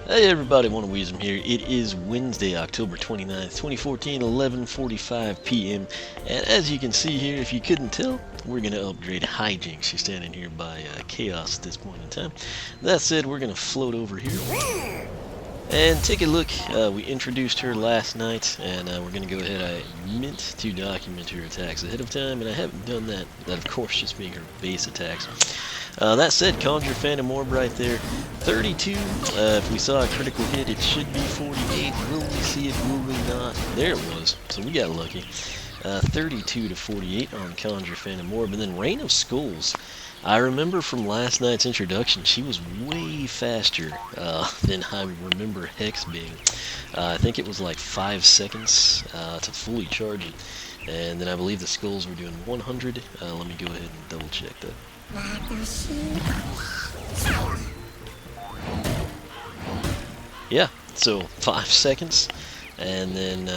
Hey everybody, mini-Hex here. It is Wednesday, October 29th, 2014, 11:45 p.m. And as you can see here, if you couldn't tell, we're going to upgrade Hijinx. She's standing here by Chaos at this point in time. That said, we're going to float over here and take a look. We introduced her last night, and we're going to go ahead. I meant to document her attacks ahead of time, and I haven't done that. That, of course, just being her base attacks. That said, Conjure Phantom Orb right there, 32. If we saw a critical hit, it should be 48. Will we see it? Will we not? There it was. So we got lucky. 32 to 48 on Conjure Phantom Orb. And then Rain of Skulls. I remember from last night's introduction, she was way faster than I remember Hex being. I think it was like 5 seconds to fully charge it. And then I believe the skulls were doing 100. Let me go ahead and double check that. Yeah, so 5 seconds, and then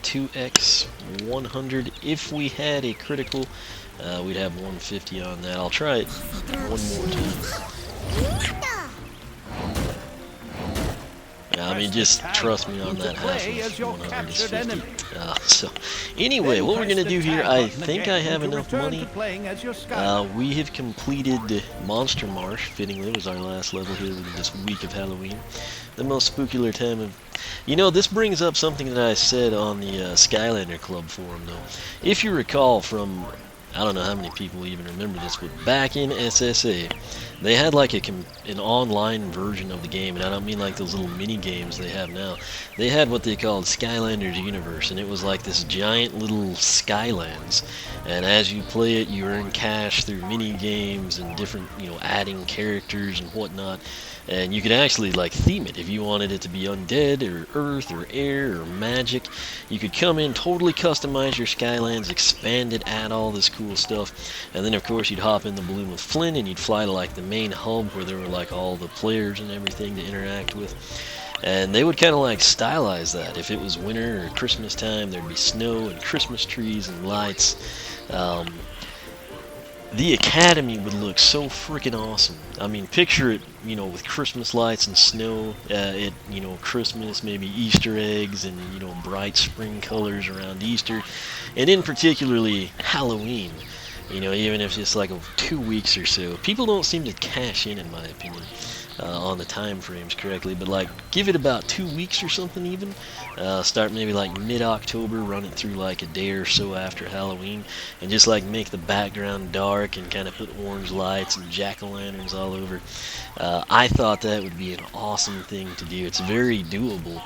2x 100. If we had a critical, we'd have 150 on that. I'll try it one more time. I mean, just trust me on that half of 150. So, anyway, what we're going to do here, I think I have enough money. We have completed Monster Marsh, fittingly. It was our last level here this week of Halloween. The most spookular time of... You know, this brings up something that I said on the Skylander Club forum, though. If you recall from... I don't know how many people even remember this, but back in SSA, they had like an online version of the game, and I don't mean like those little mini games they have now. They had what they called Skylanders Universe, and it was like this giant little Skylands. And as you play it, you earn cash through mini games and different, adding characters and whatnot. And you could actually like theme it if you wanted it to be undead or earth or air or magic. You could come in, totally customize your Skylands, expand it, add all this cool stuff, and then of course you'd hop in the balloon with Flynn and you'd fly to like the main hub where there were like all the players and everything to interact with. And they would kind of like stylize that. If it was winter or Christmas time, there'd be snow and Christmas trees and lights. The Academy would look so freaking awesome. I mean, picture it, with Christmas lights and snow at, Christmas, maybe Easter eggs and, bright spring colors around Easter. And in particularly Halloween, even if it's like 2 weeks or so. People don't seem to cash in my opinion, on the time frames correctly, but like give it about 2 weeks or something even. Start maybe like mid-October, run it through like a day or so after Halloween, and just like make the background dark and kind of put orange lights and jack-o'-lanterns all over. I thought that would be an awesome thing to do. It's very doable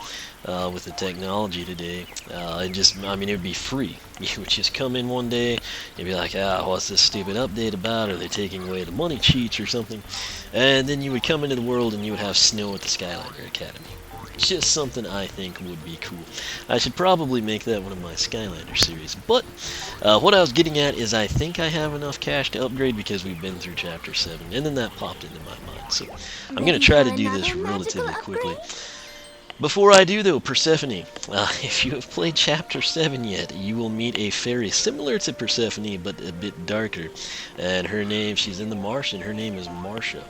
with the technology today. It would be free. You would just come in one day, you'd be like, what's this stupid update about? Are they taking away the money cheats or something? And then you would come into the world and you would have snow at the Skylander Academy. Just something I think would be cool. I should probably make that one of my Skylander series. But what I was getting at is I think I have enough cash to upgrade because we've been through Chapter 7. And then that popped into my mind. So I'm going to try to do this relatively quickly. Before I do, though, Persephone, if you have played Chapter 7 yet, you will meet a fairy similar to Persephone, but a bit darker. And her name, she's in the marsh, and her name is Marcia.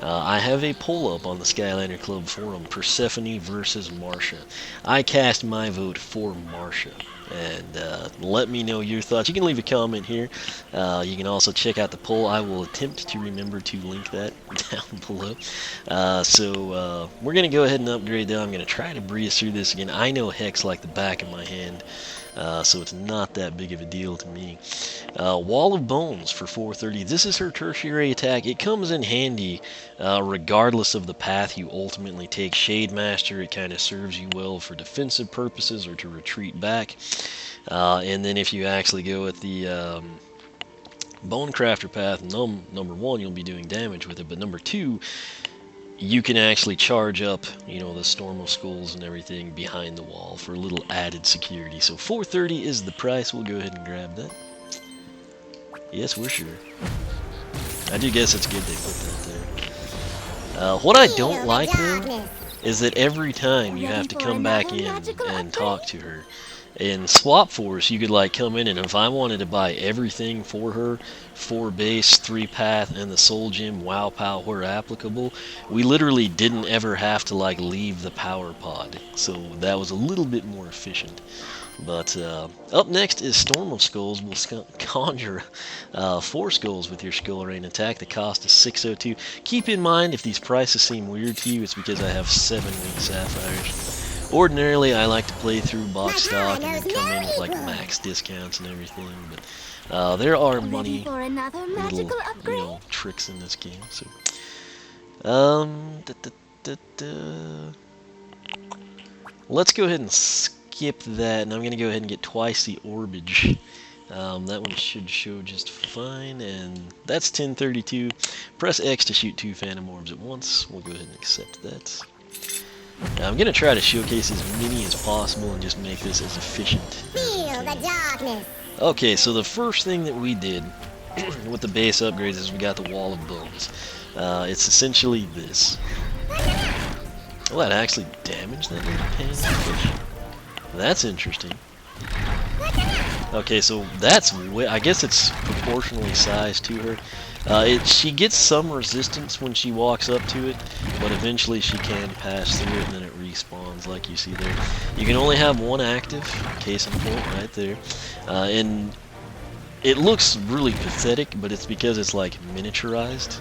I have a poll up on the Skylander Club forum, Persephone versus Marcia. I cast my vote for Marcia. And let me know your thoughts. You can leave a comment here. You can also check out the poll. I will attempt to remember to link that down below. So we're going to go ahead and upgrade though. I'm going to try to breeze through this again. I know Hex like the back of my hand, so it's not that big of a deal to me. Wall of Bones for 430. This is her tertiary attack. It comes in handy regardless of the path you ultimately take. Shade Master, it kind of serves you well for defensive purposes or to retreat back. And then if you actually go with the Bone Crafter path, number 1, you'll be doing damage with it, but number 2, you can actually charge up, the Storm of Skulls and everything behind the wall for a little added security. So 430 is the price. We'll go ahead and grab that. Yes, we're sure. I do guess it's good they put that there. What I don't like, though, is that every time you have to come back in and talk to her, In Swap Force, you could like come in, and if I wanted to buy everything for her, 4 base, 3 path, and the Soul Gem, Wow Pow where applicable, we literally didn't ever have to like leave the power pod. So that was a little bit more efficient. But up next is Storm of Skulls. Will conjure 4 skulls with your Skull Rain attack. The cost is 602. Keep in mind, if these prices seem weird to you, it's because I have 7 winged sapphires. Ordinarily, I like to play through box stock and then come in with like max discounts and everything. But there are money little tricks in this game. So, let's go ahead and skip that, and I'm going to go ahead and get twice the orbage. That one should show just fine, and that's 1032. Press X to shoot 2 phantom orbs at once. We'll go ahead and accept that. Now, I'm going to try to showcase as many as possible and just make this as efficient as we can. Okay, so the first thing that we did with the base upgrades is we got the Wall of Bones. It's essentially this. Oh, that actually damaged that little pan. That's interesting. Okay, so that's I guess it's proportionally sized to her. She gets some resistance when she walks up to it, but eventually she can pass through it and then it respawns like you see there. You can only have 1 active, case in point right there. And it looks really pathetic, but it's because it's like miniaturized.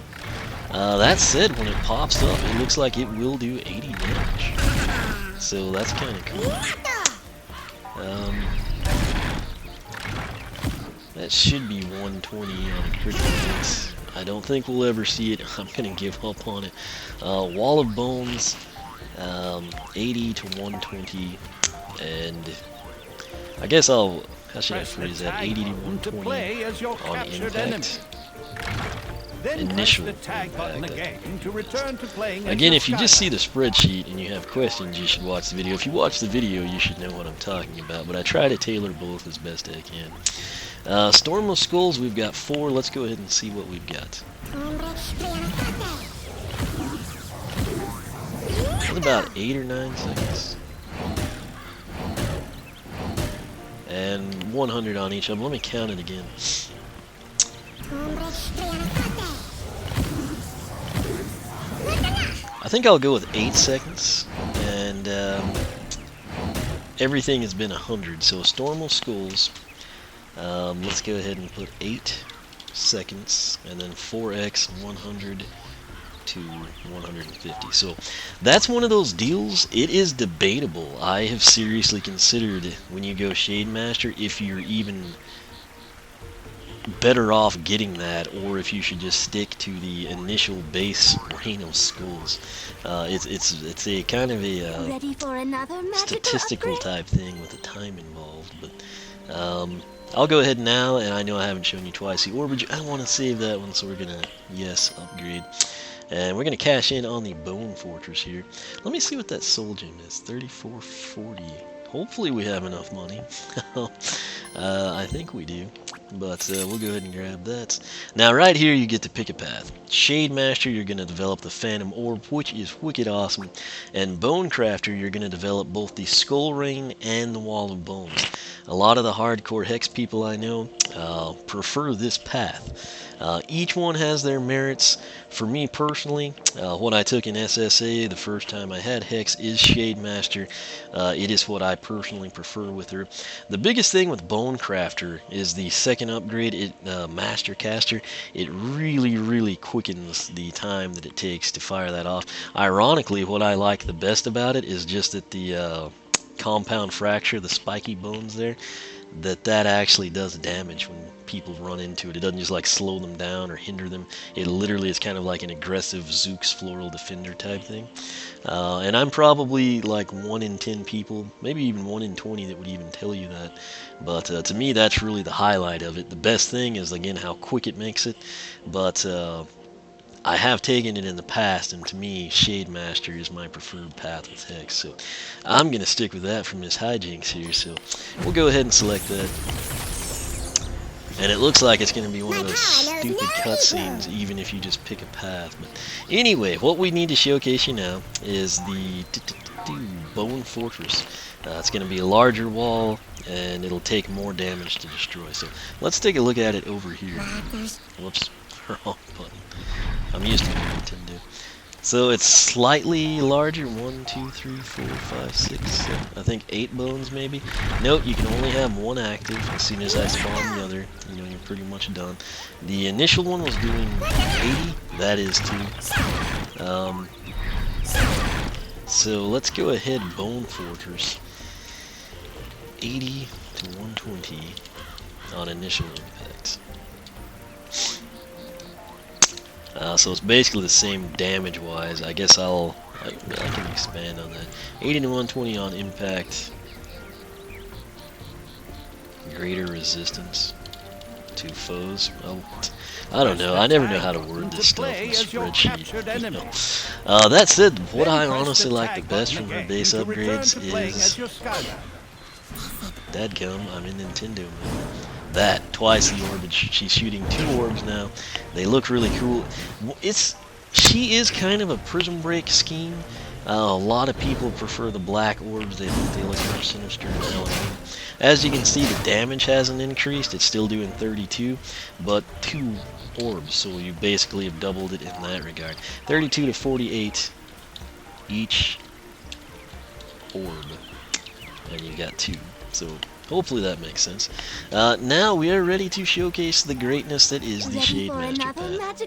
That said, when it pops up, it looks like it will do 80 damage. So that's kind of cool. That should be 120 on a critical hit. I don't think we'll ever see it. I'm going to give up on it. Wall of Bones, 80 to 120, and I guess how should I phrase that? 80 to 120 on impact. Initial impact. Again, if you just see the spreadsheet and you have questions, you should watch the video. If you watch the video, you should know what I'm talking about, but I try to tailor both as best I can. Storm of Skulls, we've got 4. Let's go ahead and see what we've got. That's about 8 or 9 seconds. And 100 on each of them. Let me count it again. I think I'll go with 8 seconds, and everything has been 100. So Storm of Skulls, let's go ahead and put 8 seconds, and then 4x 100 to 150. So that's one of those deals. It is debatable. I have seriously considered when you go Shade Master if you're even better off getting that, or if you should just stick to the initial base Rain of Skulls. It's a kind of a statistical type thing with the time involved, but I'll go ahead now, and I know I haven't shown you twice the orbage. I want to save that one, so we're gonna upgrade, and we're gonna cash in on the Bone Fortress here. Let me see what that Soul Gem is. 3440. Hopefully we have enough money. I think we do. But we'll go ahead and grab that. Now right here you get to pick a path. Shade Master, you're going to develop the Phantom Orb, which is wicked awesome. And Bone Crafter, you're going to develop both the Skull Rain and the Wall of Bones. A lot of the hardcore Hex people I know prefer this path. Each one has their merits. For me personally, what I took in SSA the first time I had Hex is Shade Master. It is what I personally prefer with her. The biggest thing with Bone Crafter is the second upgrade, Master Caster. It really quickens the time that it takes to fire that off. Ironically, what I like the best about it is just that the compound fracture, the spiky bones there, that actually does damage when people run into it. It doesn't just like slow them down or hinder them. It literally is kind of like an aggressive Zooks Floral Defender type thing. And I'm probably like 1 in 10 people, maybe even 1 in 20 that would even tell you that. But to me, that's really the highlight of it. The best thing is, again, how quick it makes it. But I have taken it in the past, and to me, Shade Master is my preferred path with Hex. So I'm going to stick with that from Miss Hijinx here. So we'll go ahead and select that. And it looks like it's going to be one of those stupid cutscenes, even if you just pick a path. But anyway, what we need to showcase you now is the to Bone Fortress. It's going to be a larger wall, and it'll take more damage to destroy. So let's take a look at it over here. Whoops, wrong button. I'm used to Nintendo. So it's slightly larger. 1, 2, 3, 4, 5, 6, 7. I think 8 bones maybe. Note you can only have one active. As soon as I spawn the other, you know, you're pretty much done. The initial one was doing 80. That is 2. So let's go ahead, Bone Fortress. 80 to 120 on initial impact. So it's basically the same damage-wise. I guess I can expand on that. 80 to 120 on impact. Greater resistance to foes. Well, I don't know. I never know how to word this stuff in a spreadsheet. You know. That said, what I honestly like the best from her base upgrades is... Dadgum, I'm in Nintendo mode. That, twice the orb. She's shooting 2 orbs now. They look really cool. She is kind of a prism break scheme. A lot of people prefer the black orbs. They look more sinister and elegant. As you can see, the damage hasn't increased. It's still doing 32, but 2 orbs, so you basically have doubled it in that regard. 32 to 48 each orb, and you got 2. So hopefully that makes sense. Now we are ready to showcase the greatness that is the Shade Master Path.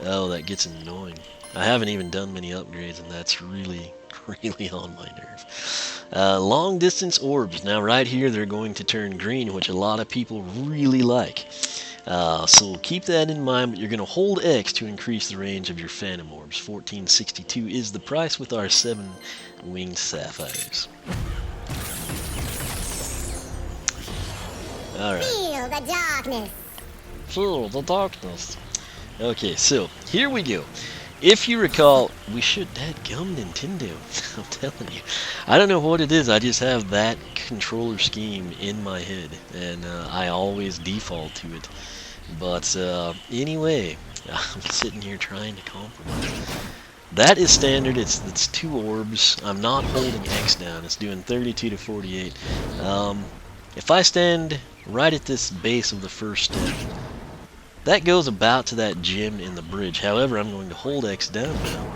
Oh, that gets annoying. I haven't even done many upgrades, and that's really, really on my nerve. Long distance orbs. Now right here they're going to turn green, which a lot of people really like. So keep that in mind, but you're going to hold X to increase the range of your Phantom Orbs. 1462 is the price with our 7 winged sapphires. Alright. Feel the darkness. Feel the darkness. Okay, so here we go. If you recall, we should dadgum Nintendo. I'm telling you. I don't know what it is, I just have that controller scheme in my head, and I always default to it. But anyway, I'm sitting here trying to compromise. That is standard, it's 2 orbs. I'm not holding X down, it's doing 32 to 48. If I stand right at this base of the first step, that goes about to that gem in the bridge. However, I'm going to hold X down now.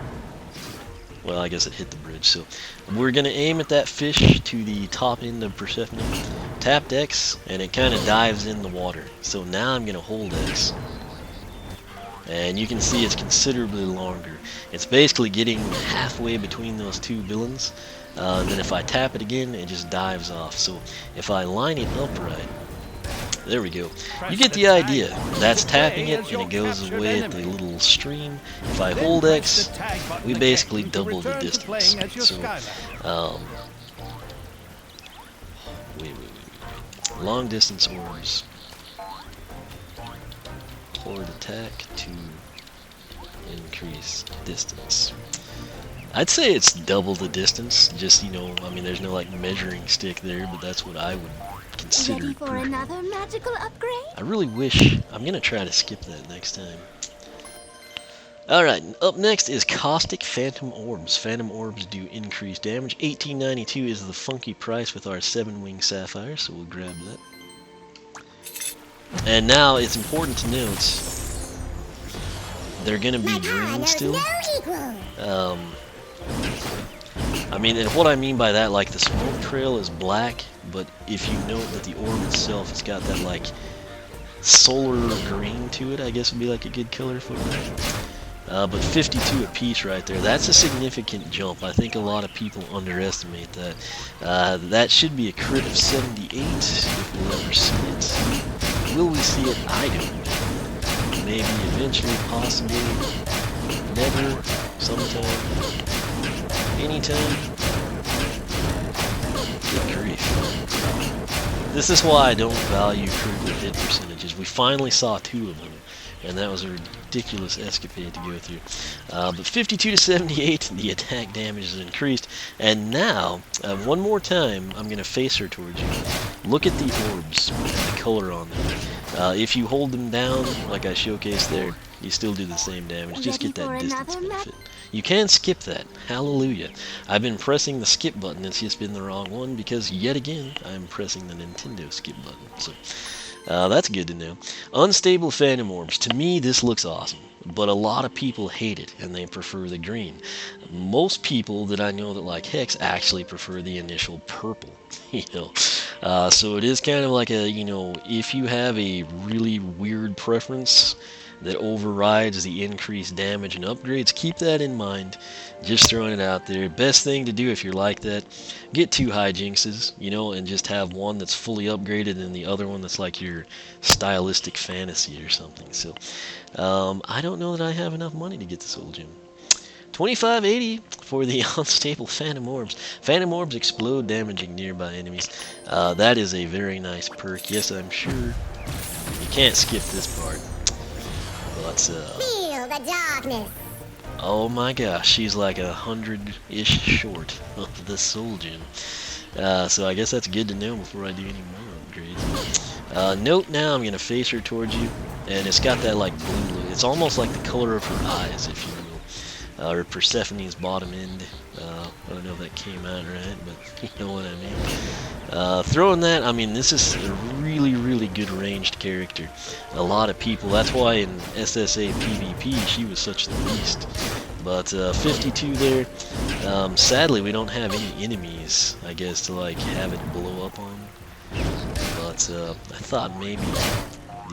Well, I guess it hit the bridge, so we're going to aim at that fish to the top end of Persephone. Tapped X, and it kind of dives in the water. So now I'm going to hold X. And you can see it's considerably longer. It's basically getting halfway between those 2 villains. And then if I tap it again, it just dives off. So if I line it upright, there we go. You get the idea. That's tapping it, and it goes away at the little stream. If I hold X, we basically double the distance. So, wait. Long distance orbs. Forward attack to increase distance. I'd say it's double the distance. Just, you know, I mean, there's no like measuring stick there, but that's what I would consider. Ready for another magical upgrade? I really wish. I'm gonna try to skip that next time. Alright, up next is Caustic Phantom Orbs. Phantom Orbs do increased damage. 1892 is the funky price with our 7 winged sapphires, so we'll grab that. And now it's important to note they're gonna be green still. I mean, and what I mean by that, like the smoke trail is black, but if you note that the orb itself has got that like solar green to it, I guess would be like a good color for it. But 52 apiece right there, that's a significant jump. I think a lot of people underestimate that. That should be a crit of 78 if we'll ever see it. Will we see it? I don't know. Maybe eventually, possibly, never, sometime. Anytime. Good grief. This is why I don't value critical hit percentages. We finally saw 2 of them, and that was a ridiculous escapade to go through. But 52 to 78, the attack damage is increased. And now, one more time, I'm going to face her towards you. Look at the orbs and the color on them. If you hold them down, like I showcased there, you still do the same damage. Just get that distance benefit. You can skip that. Hallelujah. I've been pressing the skip button. It's just been the wrong one because, yet again, I'm pressing the Nintendo skip button. So, that's good to know. Unstable Phantom Orbs. To me, this looks awesome. But a lot of people hate it, and they prefer the green. Most people that I know that like Hex actually prefer the initial purple. So it is kind of like a, if you have a really weird preference that overrides the increased damage and upgrades, keep that in mind. Just throwing it out there. Best thing to do if you're like that, get 2 Hijinxes, and just have one that's fully upgraded and the other one that's like your stylistic fantasy or something. So, I don't know that I have enough money to get the Soul Gem. 2580 for the Unstable Phantom Orbs. Phantom Orbs explode, damaging nearby enemies. That is a very nice perk. Yes, I'm sure. You can't skip this part. But, Feel the darkness. oh my gosh, she's like 100-ish short of the Soul Gem. So I guess that's good to know before I do any more upgrades. Note now, I'm going to face her towards you, and it's got that like blue look. It's almost like the color of her eyes, if you will. Or Persephone's bottom end. I don't know if that came out right, but you know what I mean. Throwing that, I mean, this is a really, really good ranged character. A lot of people, that's why in SSA PvP she was such the beast. But 52 there. Sadly, we don't have any enemies, I guess, to like have it blow up on. But I thought maybe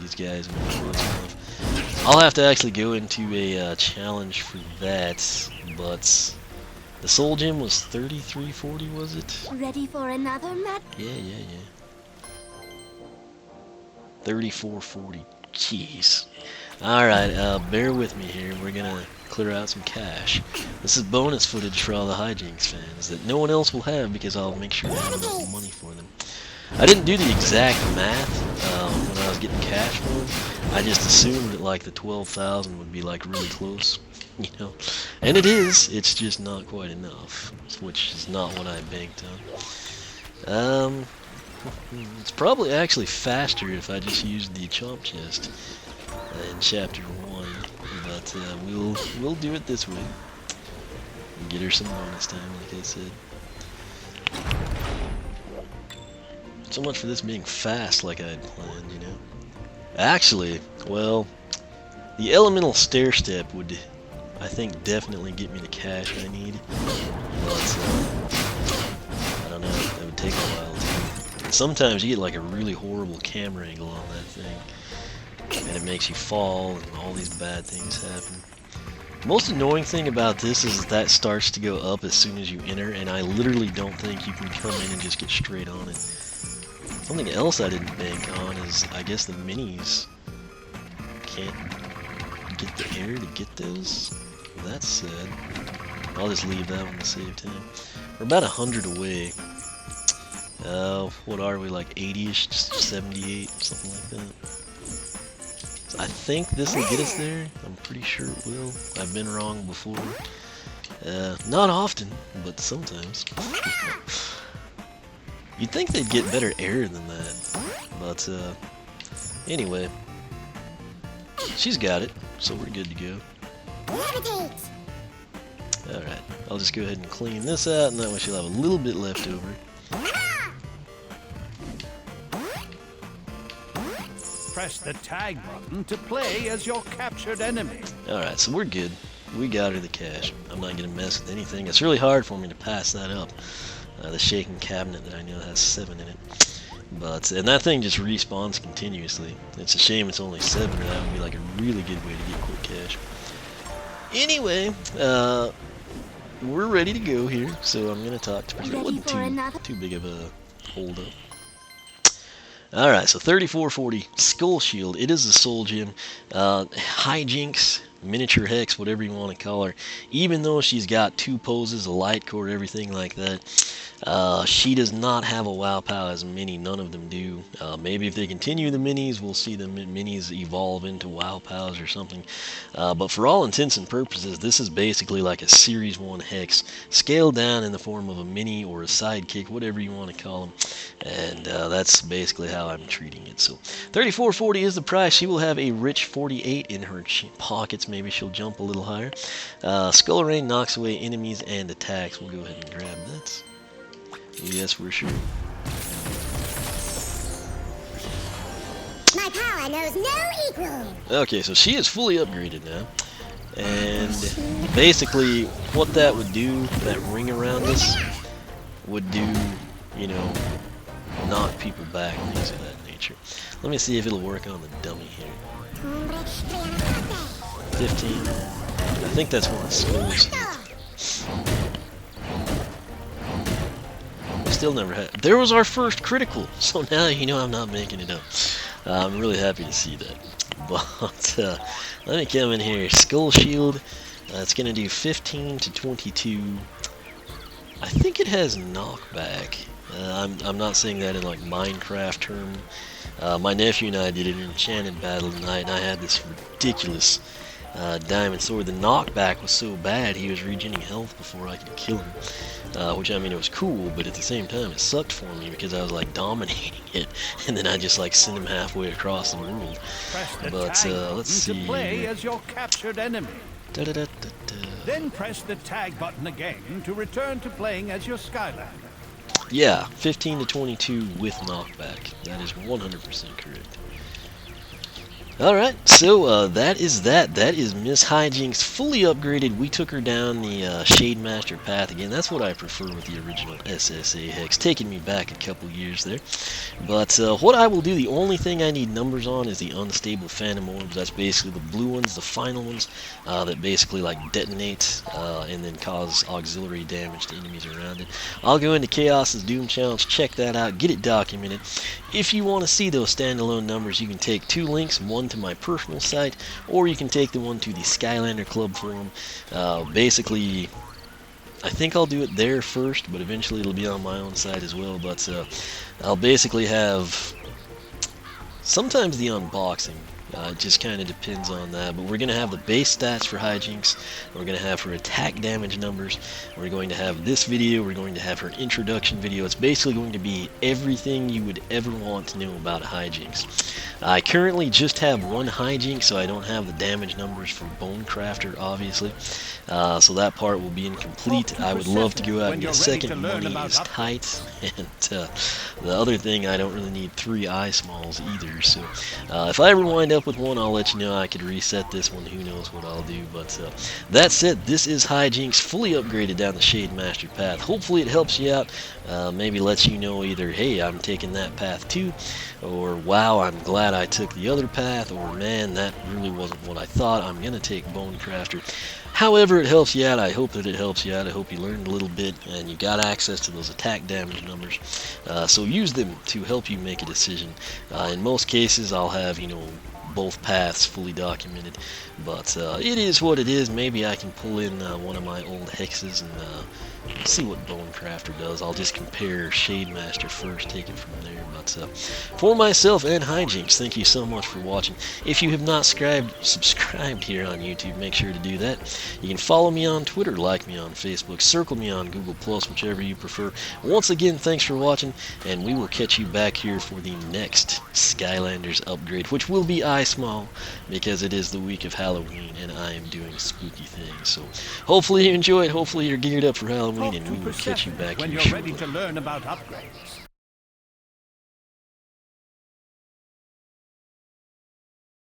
these guys would be close enough. I'll have to actually go into a challenge for that, but the Soul Gem was 3340, was it? Ready for another match? Yeah. 3440. Jeez. Alright, bear with me here. We're gonna clear out some cash. This is bonus footage for all the Hijinx fans that no one else will have because I'll make sure to have enough money for them. I didn't do the exact math when I was getting cash for them. I just assumed that like the 12,000 would be like really close, and it is. It's just not quite enough, which is not what I banked on. It's probably actually faster if I just used the chomp chest in chapter 1, but we'll do it this way. Get her some bonus time, like I said. So much for this being fast like I had planned, Actually, well, the elemental stair step would, I think, definitely get me the cash I need. But, I don't know, that would take a while too. And sometimes you get like a really horrible camera angle on that thing. And it makes you fall and all these bad things happen. The most annoying thing about this is that starts to go up as soon as you enter, and I literally don't think you can come in and just get straight on it. Something else I didn't bank on is, I guess, the minis. Can't get the air to get those? That's sad. I'll just leave that one to save time. We're about 100 away. What are we, like 80-ish, 78, something like that. So I think this will get us there. I'm pretty sure it will. I've been wrong before. Not often, but sometimes. You'd think they'd get better air than that, but anyway, she's got it, so we're good to go. Alright, I'll just go ahead and clean this out, and that way she'll have a little bit left over. Press the tag button to play as your captured enemy. Alright, so we're good. We got her the cash. I'm not going to mess with anything. It's really hard for me to pass that up. The shaking cabinet that I know has 7 in it. And that thing just respawns continuously. It's a shame it's only 7, or that would be like a really good way to get quick cash. Anyway, we're ready to go here, so I'm going to talk to her. It wasn't too big of a hold up. Alright, so 3440, Skull Shield. It is a Soul Gem. Hijinx, Miniature Hex, whatever you want to call her. Even though she's got 2 poses, a light core, everything like that, she does not have a WoW POW as a mini. None of them do. Maybe if they continue the minis, we'll see the minis evolve into WoW POWs or something. But for all intents and purposes, this is basically like a Series 1 Hex, scaled down in the form of a mini or a sidekick, whatever you want to call them. And that's basically how I'm treating it. So 3440 is the price. She will have a rich 48 in her pockets, maybe she'll jump a little higher. Skull Rain knocks away enemies and attacks. We'll go ahead and grab that. Yes, we're sure. My power knows no equal. Okay, so she is fully upgraded now. And basically, what that would do, that ring around us, would do, you know, knock people back, things of that nature. Let me see if it'll work on the dummy here. 15. I think that's one of the skills. Still never had. There was our first critical, so now you know I'm not making it up. I'm really happy to see that. But let me come in here. Skull Shield. It's going to do 15 to 22. I think it has knockback. I'm not saying that in like Minecraft term. My nephew and I did an enchanted battle tonight, and I had this ridiculous diamond sword. The knockback was so bad, he was regenerating health before I could kill him. Which, I mean, it was cool, but at the same time, it sucked for me because I was like dominating it, and then I just like sent him halfway across the world. But let's see. To play as your captured enemy. Then press the tag button again to return to playing as your Skylander. Yeah, 15 to 22 with knockback. That is 100% correct. Alright, so that is that. That is Miss Hijinx fully upgraded. We took her down the Shade Master path again. That's what I prefer with the original SSA Hex, taking me back a couple years there. But what I will do, the only thing I need numbers on is the unstable Phantom Orbs. That's basically the blue ones, the final ones, that basically like detonate and then cause auxiliary damage to enemies around it. I'll go into Chaos's Doom Challenge, check that out, get it documented. If you want to see those standalone numbers, you can take two links, one to my personal site, or you can take the one to the Skylander Club forum. Basically, I think I'll do it there first, but eventually it'll be on my own site as well. But I'll basically have sometimes the unboxing. It just kind of depends on that, but we're going to have the base stats for Hijinx, we're going to have her attack damage numbers, we're going to have this video, we're going to have her introduction video. It's basically going to be everything you would ever want to know about Hijinx. I currently just have one Hijinx, so I don't have the damage numbers for Bone Crafter, obviously, so that part will be incomplete. I would love to go out and get a second. Money is tight, and the other thing, I don't really need 3 eye smalls either, so if I ever wind up with one, I'll let you know. I could reset this one, who knows what I'll do. But that said, this is Hijinx fully upgraded down the Shade Master path. Hopefully it helps you out, maybe lets you know either, hey, I'm taking that path too, or wow, I'm glad I took the other path, or man, that really wasn't what I thought, I'm gonna take Bone Crafter. However it helps you out, I hope that it helps you out. I hope you learned a little bit and you got access to those attack damage numbers, so use them to help you make a decision. In most cases I'll have, you know, both paths fully documented, but it is what it is. Maybe I can pull in one of my old hexes and see what Bone Crafter does. I'll just compare Shade Master first, take it from there. But for myself and Hijinx, thank you so much for watching. If you have not subscribed here on YouTube, make sure to do that. You can follow me on Twitter, like me on Facebook, circle me on Google+, whichever you prefer. Once again, thanks for watching, and we will catch you back here for the next Skylanders upgrade, which will be eye small, because it is the week of Halloween, and I am doing spooky things. So hopefully you enjoy it, hopefully you're geared up for Halloween, and we will catch you back when here you're ready shortly. to learn about upgrades.